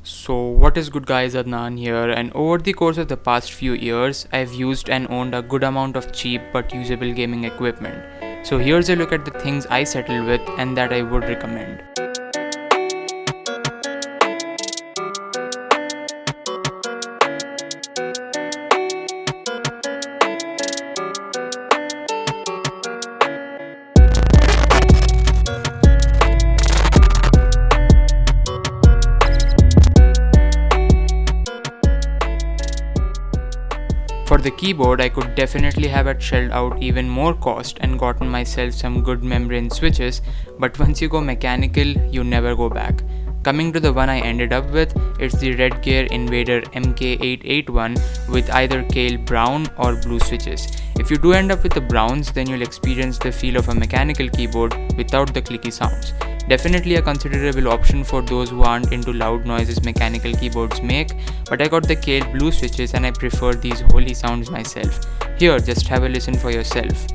So what is good guys, Adnan here, and over the course of the past few years I've used and owned a good amount of cheap but usable gaming equipment. So here's a look at the things I settled with and that I would recommend. For the keyboard, I could definitely have shelled out even more cost and gotten myself some good membrane switches, but once you go mechanical, you never go back. Coming to the one I ended up with, it's the Redgear Invader MK881 with either Kale brown or blue switches. If you do end up with the browns, then you'll experience the feel of a mechanical keyboard without the clicky sounds. Definitely a considerable option for those who aren't into loud noises mechanical keyboards make, but I got the Kale blue switches and I prefer these holy sounds myself. Here, just have a listen for yourself.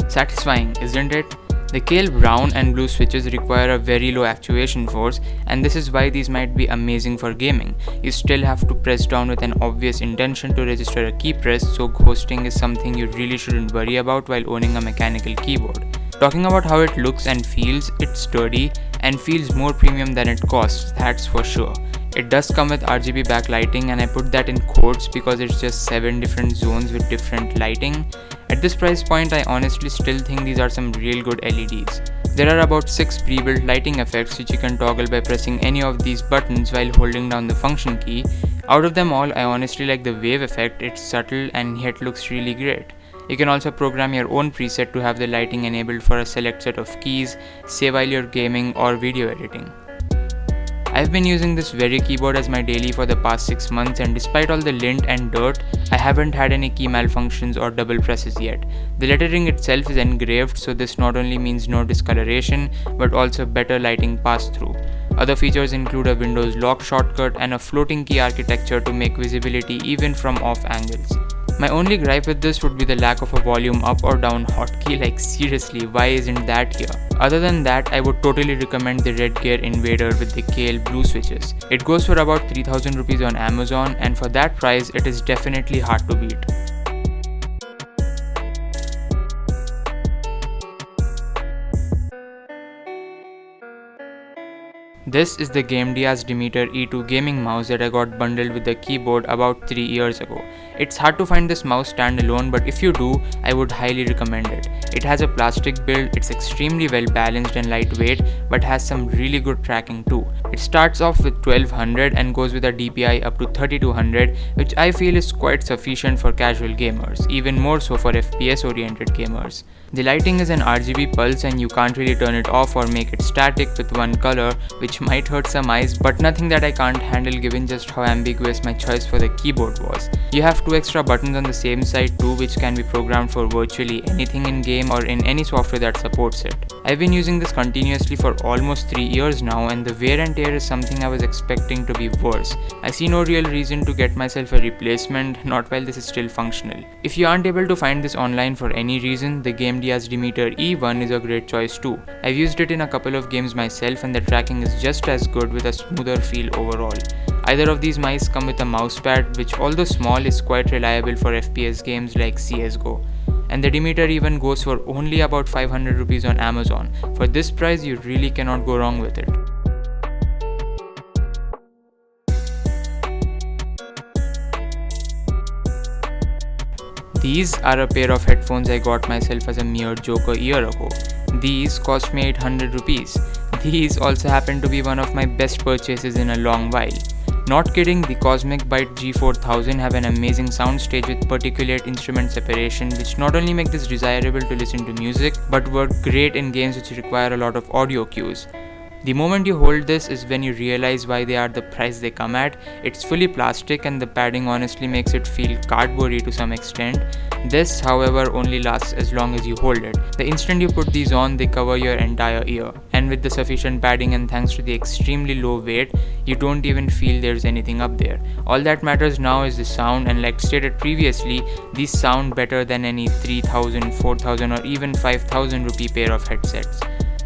Satisfying, isn't it? The Kale brown and blue switches require a very low actuation force, and this is why these might be amazing for gaming. You still have to press down with an obvious intention to register a key press, so ghosting is something you really shouldn't worry about while owning a mechanical keyboard. Talking about how it looks and feels, it's sturdy and feels more premium than it costs, that's for sure. It does come with RGB backlighting, and I put that in quotes because it's just 7 different zones with different lighting. At this price point, I honestly still think these are some real good LEDs. There are about 6 pre-built lighting effects which you can toggle by pressing any of these buttons while holding down the function key. Out of them all, I honestly like the wave effect. It's subtle and yet looks really great. You can also program your own preset to have the lighting enabled for a select set of keys, say while you're gaming or video editing. I've been using this very keyboard as my daily for the past 6 months, and despite all the lint and dirt, I haven't had any key malfunctions or double presses yet. The lettering itself is engraved, so this not only means no discoloration but also better lighting pass-through. Other features include a Windows lock shortcut and a floating key architecture to make visibility even from off angles. My only gripe with this would be the lack of a volume up or down hotkey. Like seriously, why isn't that here? Other than that, I would totally recommend the Redgear Invader with the Kale blue switches. It goes for about 3000 rupees on Amazon, and for that price, it is definitely hard to beat. This is the GameDiaz Demeter E2 gaming mouse that I got bundled with the keyboard about 3 years ago. It's hard to find this mouse standalone, but if you do, I would highly recommend it. It has a plastic build, it's extremely well balanced and lightweight, but has some really good tracking too. It starts off with 1200 and goes with a DPI up to 3200, which I feel is quite sufficient for casual gamers, even more so for FPS oriented gamers. The lighting is an RGB pulse and you can't really turn it off or make it static with one color, which might hurt some eyes, but nothing that I can't handle given just how ambiguous my choice for the keyboard was. You have 2 extra buttons on the same side too, which can be programmed for virtually anything in game or in any software that supports it. I've been using this continuously for almost 3 years now, and the wear and tear is something I was expecting to be worse. I see no real reason to get myself a replacement, not while this is still functional. If you aren't able to find this online for any reason, the GameDiaz Demeter E1 is a great choice too. I've used it in a couple of games myself, and the tracking is just as good with a smoother feel overall. Either of these mice come with a mousepad, which although small is quite reliable for FPS games like CSGO. And the Demeter even goes for only about 500 rupees on Amazon. For this price, you really cannot go wrong with it. These are a pair of headphones I got myself as a mere joke a year ago. These cost me 800 rupees. These also happen to be one of my best purchases in a long while. Not kidding, the Cosmic Byte G4000 have an amazing soundstage with particulate instrument separation, which not only make this desirable to listen to music, but work great in games which require a lot of audio cues. The moment you hold this is when you realize why they are the price they come at. It's fully plastic and the padding honestly makes it feel cardboardy to some extent. This, however, only lasts as long as you hold it. The instant you put these on, they cover your entire ear. And and with the sufficient padding and thanks to the extremely low weight, you don't even feel there's anything up there. All that matters now is the sound, and like stated previously, these sound better than any 3000, 4000 or even 5000 rupee pair of headsets.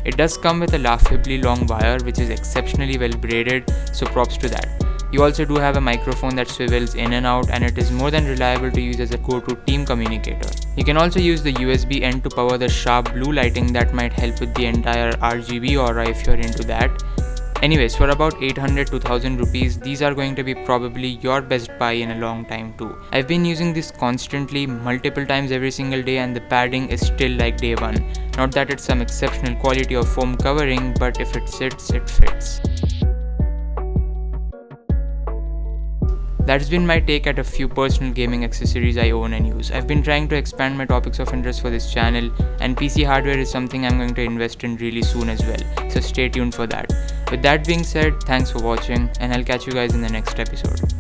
It does come with a laughably long wire which is exceptionally well braided, so props to that. You also do have a microphone that swivels in and out, and it is more than reliable to use as a go-to team communicator. You can also use the USB end to power the sharp blue lighting that might help with the entire RGB aura if you're into that. Anyways, for about 800 to 1000 rupees, these are going to be probably your best buy in a long time too. I've been using this constantly, multiple times every single day, and the padding is still like day one. Not that it's some exceptional quality of foam covering, but if it sits, it fits. That's been my take at a few personal gaming accessories I own and use. I've been trying to expand my topics of interest for this channel, and PC hardware is something I'm going to invest in really soon as well, so stay tuned for that. With that being said, thanks for watching, and I'll catch you guys in the next episode.